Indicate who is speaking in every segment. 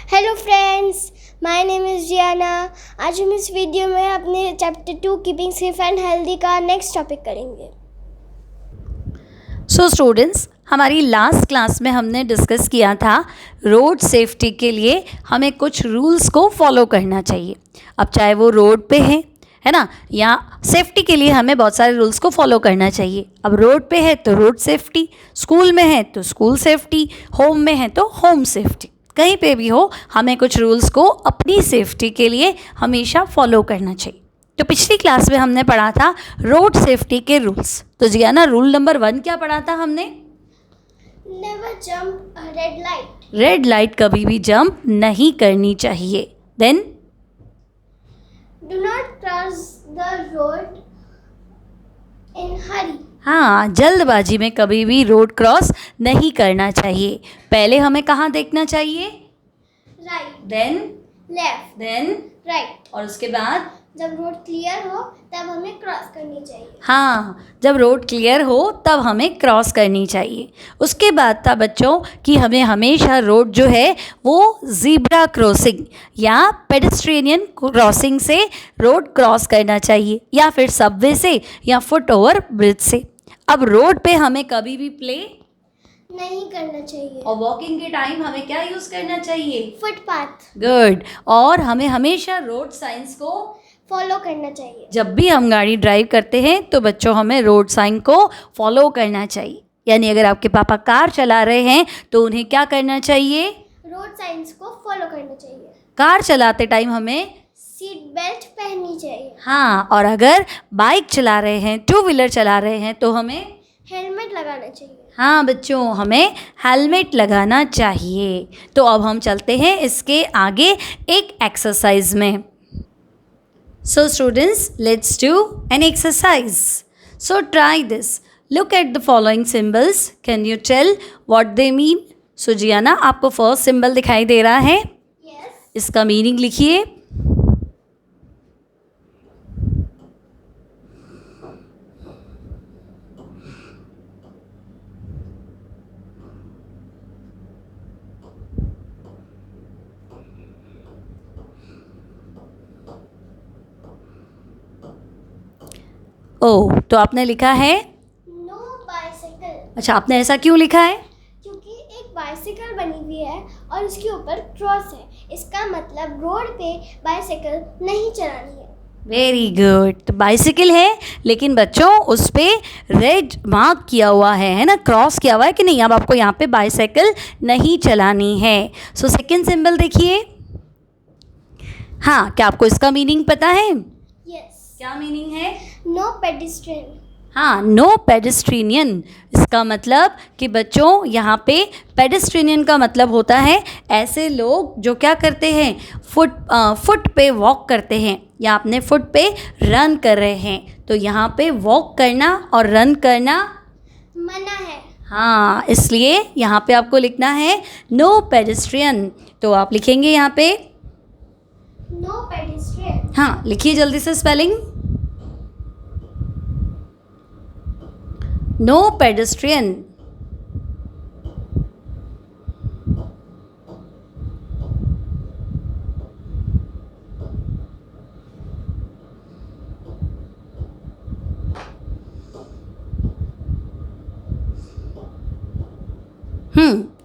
Speaker 1: Hello friends, my name is Jiana. आज हम इस वीडियो में अपने chapter 2 keeping safe and healthy का नेक्स्ट टॉपिक करेंगे।
Speaker 2: सो स्टूडेंट्स, हमारी लास्ट क्लास में हमने डिस्कस किया था रोड सेफ्टी के लिए हमें कुछ रूल्स को फॉलो करना चाहिए। अब चाहे वो रोड पे है ना, या सेफ्टी के लिए हमें बहुत सारे रूल्स को फॉलो करना चाहिए। अब रोड पे है तो रोड सेफ्टी, स्कूल में है तो स्कूल सेफ्टी, होम में है तो होम सेफ्टी, कहीं पे भी हो हमें कुछ रूल्स को अपनी सेफ्टी के लिए हमेशा फॉलो करना चाहिए। तो पिछली क्लास में हमने पढ़ा था रोड सेफ्टी के रूल्स। तो जियाना, रूल नंबर 1 क्या पढ़ा था हमने?
Speaker 1: Never jump a red light.
Speaker 2: Red light कभी भी जंप नहीं करनी चाहिए। Then
Speaker 1: do not cross the road in hurry.
Speaker 2: हाँ, जल्दबाजी में कभी भी रोड क्रॉस नहीं करना चाहिए। पहले हमें कहाँ देखना चाहिए?
Speaker 1: Right,
Speaker 2: then
Speaker 1: left,
Speaker 2: then
Speaker 1: right.
Speaker 2: और उसके बाद
Speaker 1: जब रोड क्लियर हो तब हमें क्रॉस करनी चाहिए।
Speaker 2: हाँ, जब रोड क्लियर हो तब हमें क्रॉस करनी चाहिए। उसके बाद था बच्चों कि हमें हमेशा रोड जो है वो ज़ीब्रा क्रॉसिंग या पेडेस्ट्रियन क्रॉसिंग से रोड क्रॉस करना चाहिए, या फिर सबवे से या फुट ओवर ब्रिज से। अब रोड पे हमें कभी भी प्ले
Speaker 1: नहीं करना चाहिए।
Speaker 2: और वॉकिंग के टाइम हमें क्या यूज़ करना चाहिए?
Speaker 1: Footpath
Speaker 2: good. और हमें हमेशा रोड साइंस को
Speaker 1: फॉलो करना चाहिए।
Speaker 2: जब भी हम गाड़ी ड्राइव करते हैं तो बच्चों हमें रोड साइन को फॉलो करना चाहिए। यानी अगर आपके पापा कार चला रहे हैं तो उन्हें क्या करना चाहिए?
Speaker 1: रोड साइंस को फॉलो करना चाहिए।
Speaker 2: कार चलाते टाइम हमें
Speaker 1: सीट बेल्ट पहननी चाहिए।
Speaker 2: हाँ, और अगर बाइक चला रहे हैं, 2 व्हीलर चला रहे हैं तो हमें
Speaker 1: हेलमेट लगाना चाहिए।
Speaker 2: हाँ बच्चों, हमें हेलमेट लगाना चाहिए। तो अब हम चलते हैं इसके आगे एक एक्सरसाइज में। So students, let's do an exercise. So try this. Look at the following symbols. Can you tell what they mean? So Ziana, आपको फर्स्ट सिंबल दिखाई दे रहा है?
Speaker 1: Yes.
Speaker 2: इसका मीनिंग लिखिए। ओह, तो आपने लिखा है
Speaker 1: नो बाइसाइकिल।
Speaker 2: अच्छा, आपने ऐसा क्यों लिखा है?
Speaker 1: क्योंकि एक बाइसाइकिल बनी हुई है और उसके ऊपर क्रॉस है। इसका मतलब रोड पे बाइसाइकिल नहीं चलानी है।
Speaker 2: Very good. तो बाइसिकल है लेकिन बच्चों उस पर रेड मार्क किया हुआ है ना, क्रॉस किया हुआ है कि नहीं। अब आपको यहाँ पे बाइसाइकिल नहीं चलानी है। सो सेकंड सिंबल देखिए। हाँ, क्या आपको इसका मीनिंग पता है?
Speaker 1: यस।
Speaker 2: क्या मीनिंग है?
Speaker 1: No pedestrian.
Speaker 2: हाँ, नो पेडेस्ट्रियन। इसका मतलब कि बच्चों यहाँ पे पेडेस्ट्रियन का मतलब होता है ऐसे लोग जो क्या करते हैं, फुट पे वॉक करते हैं या अपने फुट पे रन कर रहे हैं। तो यहाँ पे वॉक करना और रन करना
Speaker 1: मना है।
Speaker 2: हाँ, इसलिए यहाँ पे आपको लिखना है नो पेडेस्ट्रियन। तो आप लिखेंगे यहाँ पे
Speaker 1: नो पेडिस्ट्रियन।
Speaker 2: हाँ, लिखिए जल्दी से स्पेलिंग। No pedestrian.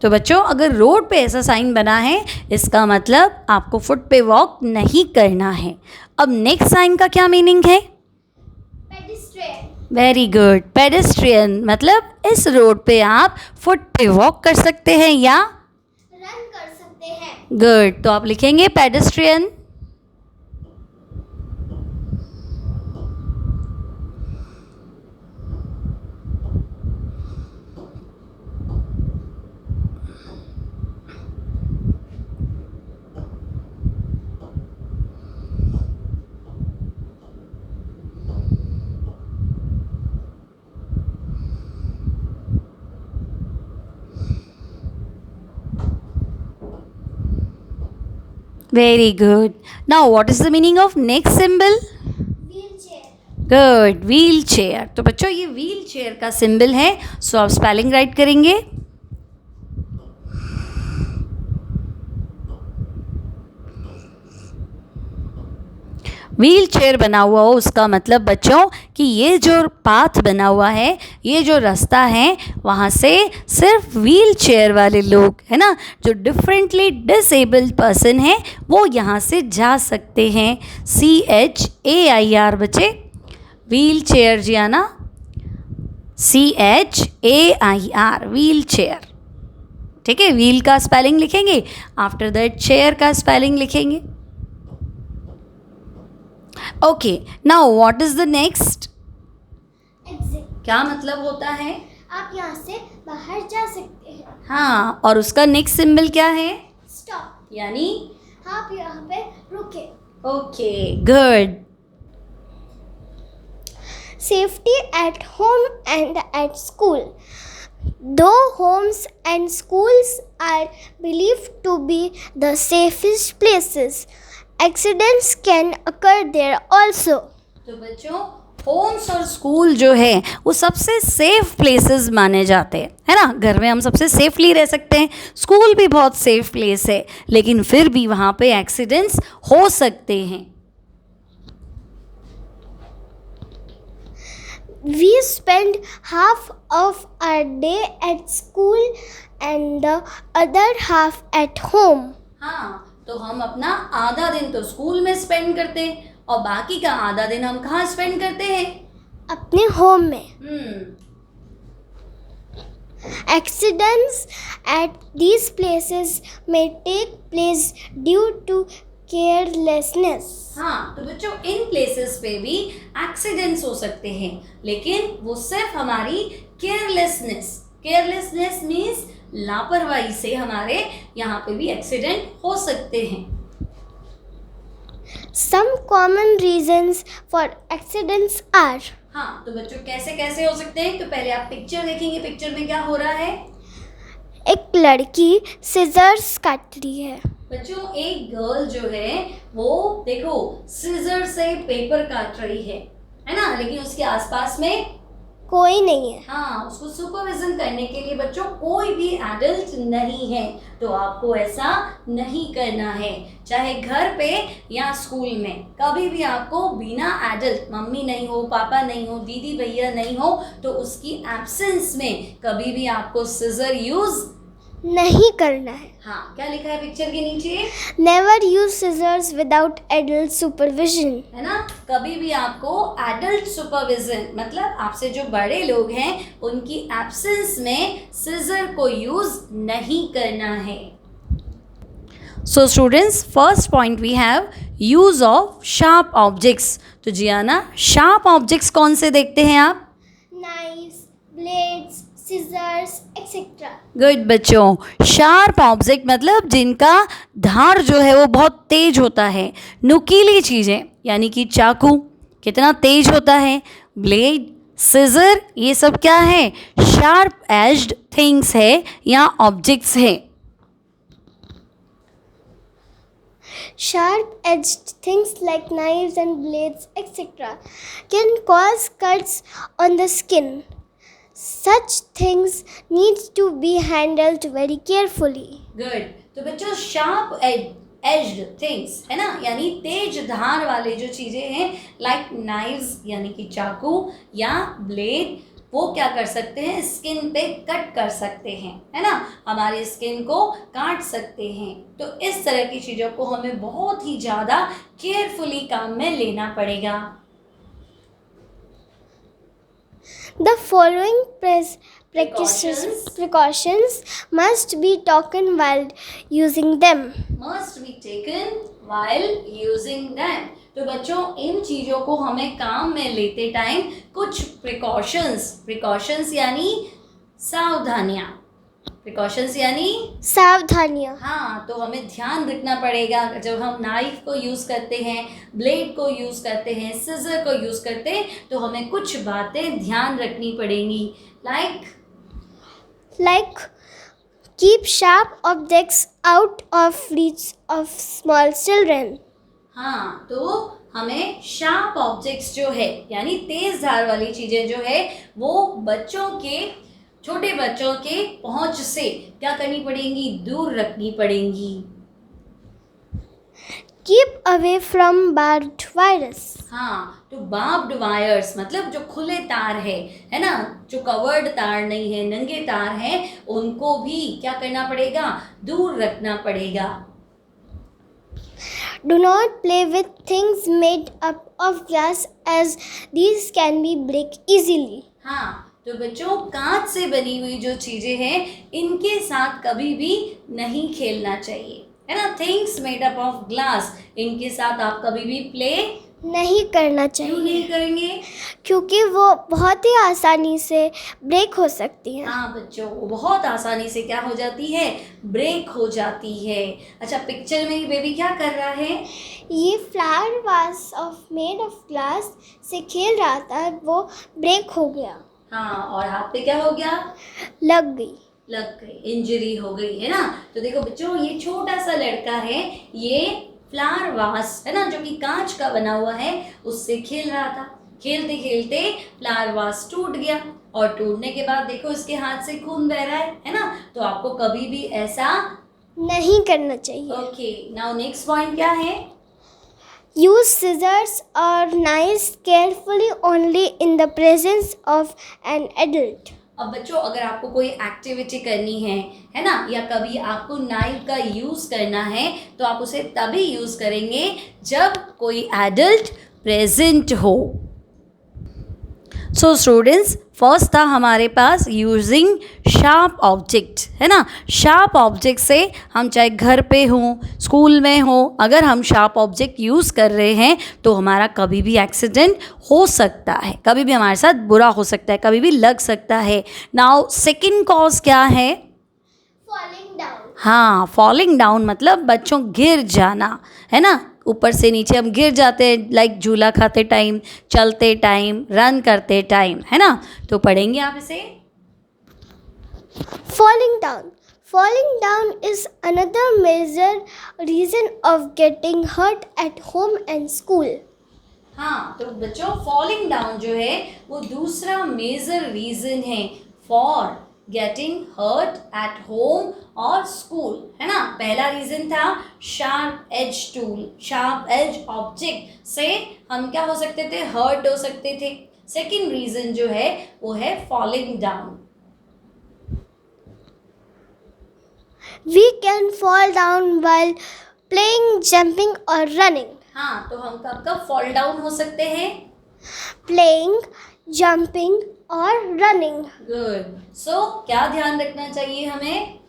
Speaker 2: तो बच्चों, अगर रोड पे ऐसा साइन बना है इसका मतलब आपको फुट पे वॉक नहीं करना है। अब नेक्स्ट साइन का क्या मीनिंग है?
Speaker 1: पेडिस्ट्रियन।
Speaker 2: Very good. पेडेस्ट्रियन मतलब इस रोड पे आप फुट पे वॉक कर सकते हैं या
Speaker 1: रन कर सकते हैं।
Speaker 2: गुड। तो आप लिखेंगे pedestrian. Very good. Now what is the meaning of next symbol?
Speaker 1: Wheelchair.
Speaker 2: Good, wheel chair. तो बच्चों ये व्हील चेयर का सिंबल है। सो आप स्पेलिंग राइट करेंगे। व्हील चेयर बना हुआ हो उसका मतलब बच्चों कि ये जो पाथ बना हुआ है, ये जो रास्ता है, वहाँ से सिर्फ व्हील चेयर वाले लोग है ना, जो डिफरेंटली डिसेबल्ड पर्सन हैं, वो यहाँ से जा सकते हैं। CHAIR बच्चे, wheel chair Jiana, CHAIR wheel chair. ठीक है, व्हील का स्पेलिंग लिखेंगे, आफ्टर दैट चेयर का स्पेलिंग लिखेंगे। Okay, now what is the next?
Speaker 1: Exit.
Speaker 2: क्या मतलब होता है?
Speaker 1: आप यहाँ से बाहर जा सकते हैं।
Speaker 2: हाँ, और उसका नेक्स्ट सिंबल क्या है?
Speaker 1: स्टॉप,
Speaker 2: यानी
Speaker 1: आप यहाँ पे रुके।
Speaker 2: Okay, good.
Speaker 1: Safety at home and at school. Though homes and schools are believed to be the safest places, accidents can occur there also.
Speaker 2: तो बच्चों, होम्स और स्कूल जो है वो सबसे सेफ प्लेसेस माने जाते हैं, है ना। घर में हम सबसे सेफली रह सकते हैं, स्कूल भी बहुत सेफ प्लेस है, लेकिन फिर भी वहाँ पे एक्सीडेंट्स हो सकते हैं।
Speaker 1: We spend half of our day at school and the other half at home.
Speaker 2: हाँ, तो हम अपना आधा दिन तो स्कूल में स्पेंड करते हैं और बाकी का आधा दिन हम कहाँ स्पेंड करते हैं?
Speaker 1: अपने होम में।
Speaker 2: हम्म,
Speaker 1: Accidents at these places may take place due to carelessness.
Speaker 2: हाँ, तो बच्चों इन प्लेसेस पे भी एक्सीडेंट्स हो सकते हैं, लेकिन वो सिर्फ हमारी केयरलेसनेस मीन्स लापरवाही से हमारे यहाँ पे भी एक्सीडेंट हो सकते हैं।
Speaker 1: Some common reasons for accidents are.
Speaker 2: हाँ, तो बच्चों कैसे कैसे हो सकते हैं? तो पहले आप पिक्चर देखेंगे, पिक्चर में क्या हो रहा है?
Speaker 1: एक लड़की सिजर्स काट रही है।
Speaker 2: बच्चों एक गर्ल जो है वो देखो सीजर से पेपर काट रही है ना, लेकिन उसके आसपास में
Speaker 1: कोई नहीं है।
Speaker 2: हाँ, उसको सुपरविजन करने के लिए बच्चों कोई भी एडल्ट नहीं है, तो आपको ऐसा नहीं करना है। चाहे घर पे या स्कूल में कभी भी आपको बिना एडल्ट, मम्मी नहीं हो, पापा नहीं हो, दीदी भैया नहीं हो, तो उसकी एब्सेंस में कभी भी आपको सिजर यूज
Speaker 1: नहीं करना है।
Speaker 2: हाँ, क्या लिखा है पिक्चर के नीचे?
Speaker 1: Never use scissors without adult supervision.
Speaker 2: है ना, कभी भी आपको एडल्ट सुपरविजन मतलब आपसे जो बड़े लोग हैं उनकी एब्सेंस में सिजर को यूज नहीं करना है। So students, first point we have use of sharp objects. तो जियाना, शार्प ऑब्जेक्ट्स कौन से देखते हैं आप?
Speaker 1: Knives, blades, scissors, etc.
Speaker 2: Good बच्चों, शार्प ऑब्जेक्ट मतलब जिनका धार जो है वो बहुत तेज होता है, नुकीली चीज़ें यानी कि चाकू कितना तेज होता है, ब्लेड, सिजर, ये सब क्या है? शार्प एज्ड थिंग्स है या ऑब्जेक्ट्स है।
Speaker 1: Sharp-edged things like knives and blades, etc. can cause cuts on the skin. Such things need to be handled very carefully.
Speaker 2: Good, तो बच्चों शार्प एज्ड थिंग्स है ना, यानी तेज धार वाले जो चीज़ें हैं लाइक नाइव्स यानी कि चाकू या ब्लेड, वो क्या कर सकते हैं? स्किन पे कट कर सकते हैं, है ना, हमारी स्किन को काट सकते हैं। तो इस तरह की चीज़ों को हमें बहुत ही ज़्यादा केयरफुली काम में लेना पड़ेगा।
Speaker 1: The following precautions must be taken while using them.
Speaker 2: Must be taken while using them. तो बच्चों इन चीज़ों को हमें काम में लेते टाइम कुछ प्रिकॉशंस यानी सावधानियाँ,
Speaker 1: सावधानियाँ।
Speaker 2: हाँ, तो हमें ध्यान रखना पड़ेगा जब हम नाइफ को यूज़ करते हैं, ब्लेड को यूज़ करते हैं, सिजर को यूज़ करते हैं, तो हमें कुछ बातें ध्यान रखनी पड़ेंगी।
Speaker 1: Like keep sharp objects out of reach of small children.
Speaker 2: हाँ, तो हमें शार्प ऑब्जेक्ट्स जो है यानी तेज धार वाली चीज़ें जो है वो छोटे बच्चों के पहुंच से क्या करनी पड़ेंगी? दूर रखनी पड़ेंगी।
Speaker 1: keep away from barbed wires.
Speaker 2: हाँ, तो बार्ब्ड वायर्स मतलब जो खुले तार है ना, जो कवर्ड तार नहीं है, नंगे तार हैं, उनको भी क्या करना पड़ेगा, दूर रखना पड़ेगा.
Speaker 1: Do not play with things made up of glass as these can be break easily.
Speaker 2: हाँ, तो बच्चों कांच से बनी हुई जो चीजें हैं इनके साथ कभी भी नहीं खेलना चाहिए, है ना. Things made up of glass, इनके साथ आप कभी भी प्ले
Speaker 1: नहीं करना
Speaker 2: क्यों
Speaker 1: चाहिए
Speaker 2: नहीं करेंगे?
Speaker 1: क्योंकि वो बहुत ही आसानी से ब्रेक हो सकती हैं.
Speaker 2: हाँ बच्चों, वो बहुत आसानी से क्या हो जाती है, ब्रेक हो जाती है. अच्छा, पिक्चर में ये बेबी क्या कर रहा है?
Speaker 1: ये flower vase of made of glass से खेल रहा था, वो ब्रेक हो गया,
Speaker 2: हाँ, और हाथ पे क्या हो गया,
Speaker 1: लग गई,
Speaker 2: इंजरी हो गई, है ना. तो देखो बच्चों, ये छोटा सा लड़का है, ये फ्लावर वास है ना, जो कि कांच का बना हुआ है, उससे खेल रहा था. खेलते खेलते फ्लावर वास टूट गया, और टूटने के बाद देखो इसके हाथ से खून बह रहा है ना. तो आपको कभी भी ऐसा
Speaker 1: नहीं करना चाहिए.
Speaker 2: ओके. नाउ नेक्स्ट पॉइंट क्या है?
Speaker 1: Use scissors or knives carefully only in the presence of an adult.
Speaker 2: अब बच्चों, अगर आपको कोई एक्टिविटी करनी है ना, या कभी आपको नाइफ का यूज़ करना है, तो आप उसे तभी यूज़ करेंगे जब कोई एडल्ट प्रेजेंट हो. सो स्टूडेंट्स, फर्स्ट था हमारे पास यूजिंग शार्प ऑब्जेक्ट, है ना. शार्प ऑब्जेक्ट से हम चाहे घर पे हों, स्कूल में हो, अगर हम शार्प ऑब्जेक्ट यूज़ कर रहे हैं तो हमारा कभी भी एक्सीडेंट हो सकता है, कभी भी हमारे साथ बुरा हो सकता है, कभी भी लग सकता है. नाउ सेकंड कॉज क्या है?
Speaker 1: Falling down.
Speaker 2: हाँ, फॉलिंग डाउन मतलब बच्चों गिर जाना, है ना. ऊपर से नीचे हम गिर जाते हैं, लाइक झूला खाते टाइम, चलते टाइम, रन करते टाइम, है ना. तो पढ़ेंगे आप इसे.
Speaker 1: Falling down. Falling down is another major reason of getting hurt at home and school.
Speaker 2: हाँ, तो बच्चों फॉलिंग डाउन जो है वो दूसरा मेजर रीजन है for getting hurt at home और स्कूल, है ना. पहला रीजन था sharp edge tool, sharp edge object से हम क्या हो सकते थे, हर्ट हो सकते थे. सेकंड रीजन जो है वो है falling down.
Speaker 1: We can fall down while playing, jumping or running.
Speaker 2: हाँ, तो हम कब कब फॉल डाउन हो सकते हैं?
Speaker 1: Playing, jumping or running.
Speaker 2: Good. So क्या ध्यान रखना चाहिए हमें?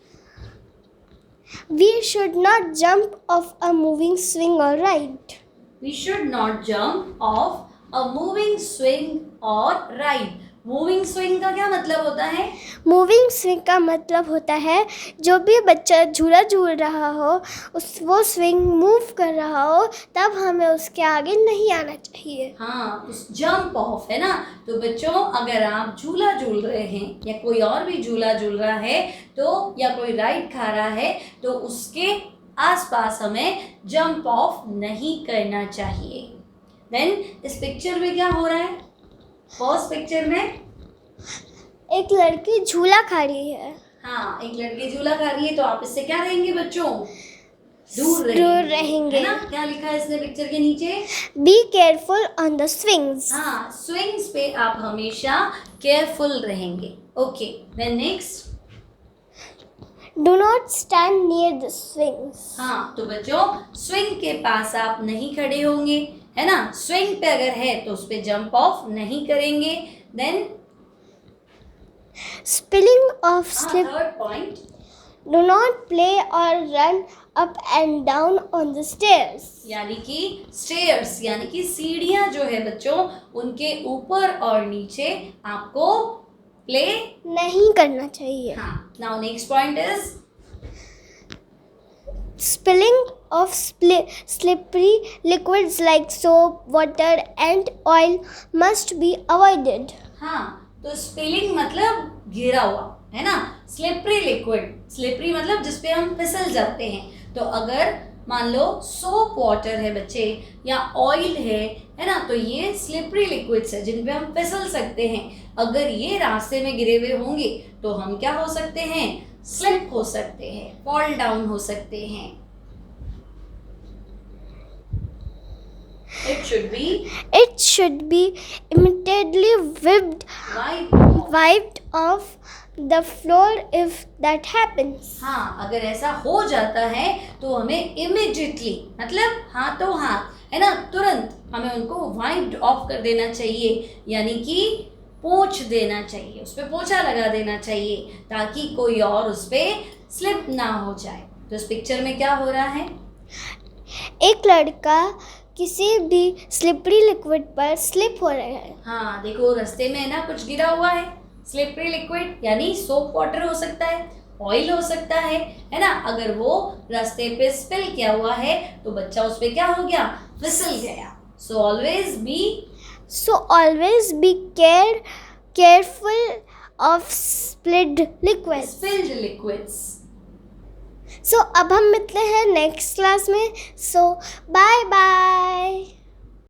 Speaker 1: We should not jump off a moving swing or ride.
Speaker 2: We should not jump off a moving swing or ride. Moving swing का क्या मतलब होता है?
Speaker 1: मूविंग स्विंग का मतलब होता है जो भी बच्चा झूला झूल रहा हो, वो स्विंग मूव कर रहा हो, तब हमें उसके आगे नहीं आना चाहिए.
Speaker 2: हाँ, उस जंप ऑफ, है ना. तो बच्चों, अगर आप झूला झूल रहे हैं या कोई और भी झूला झूल रहा है, तो या कोई राइड खा रहा है, तो उसके आसपास हमें जंप ऑफ नहीं करना चाहिए. देन इस पिक्चर में क्या हो रहा है? फर्स्ट पिक्चर में
Speaker 1: एक लड़की झूला खा रही है.
Speaker 2: हाँ, एक लड़की झूला खा रही है, तो आप इससे क्या रहेंगे बच्चों? दूर
Speaker 1: रहेंगे.
Speaker 2: है ना. क्या लिखा है इसने पिक्चर के नीचे?
Speaker 1: Be careful on the swings.
Speaker 2: हाँ, स्विंग्स पे आप हमेशा केयरफुल रहेंगे. Okay, then next.
Speaker 1: Do not stand near the swings.
Speaker 2: हाँ, तो बच्चों स्विंग के पास आप नहीं खड़े होंगे, है ना. स्विंग पे अगर है तो उस पे जंप ऑफ नहीं करेंगे. Then
Speaker 1: spilling of slip.
Speaker 2: Third point.
Speaker 1: Do not play or run up and down on the stairs.
Speaker 2: यानी कि स्टेयर्स यानी कि सीढ़ियाँ जो है बच्चों, उनके ऊपर और नीचे आपको प्ले
Speaker 1: नहीं करना चाहिए.
Speaker 2: हाँ. Now next point is
Speaker 1: Spilling of slippery liquids like soap, water and oil must be avoided.
Speaker 2: हाँ, तो स्पिलिंग मतलब गिरा हुआ, है ना. स्लिपरी लिक्विड, स्लिपरी मतलब जिसपे हम फिसल जाते हैं. तो अगर मान लो सोप वाटर है बच्चे, या ऑयल है ना, तो ये स्लिपरी लिक्विड्स है जिन पे हम फिसल सकते हैं. अगर ये रास्ते में गिरे हुए होंगे तो हम क्या हो सकते हैं? स्लिप हो सकते हैं, फॉल डाउन हो सकते हैं.
Speaker 1: It should be immediately wiped off the floor if that happens.
Speaker 2: हाँ, अगर ऐसा हो जाता है तो हमें इमिडिएटली, मतलब हाथों हाथ, है ना, तुरंत हमें उनको वाइप्ड ऑफ कर देना चाहिए, यानी कि पोंछ देना चाहिए, उस पर पोंछा लगा देना चाहिए ताकि कोई और उस पर स्लिप ना हो जाए। तो इस पिक्चर में क्या हो रहा है?
Speaker 1: एक लड़का किसी भी स्लिपरी लिक्विड पर स्लिप हो रहा है।
Speaker 2: हाँ, देखो रास्ते में है ना कुछ गिरा हुआ है, स्लिपरी लिक्विड यानी सोप वाटर हो सकता है, ऑयल हो सकता है ना। अगर वो रास्ते पे स्पिल किया हुआ है तो बच्चा उस पे क्या हो गया? फिसल गया। सो
Speaker 1: always be careful of spilled liquids. So अब हम मिलते हैं नेक्स्ट क्लास में। So bye bye.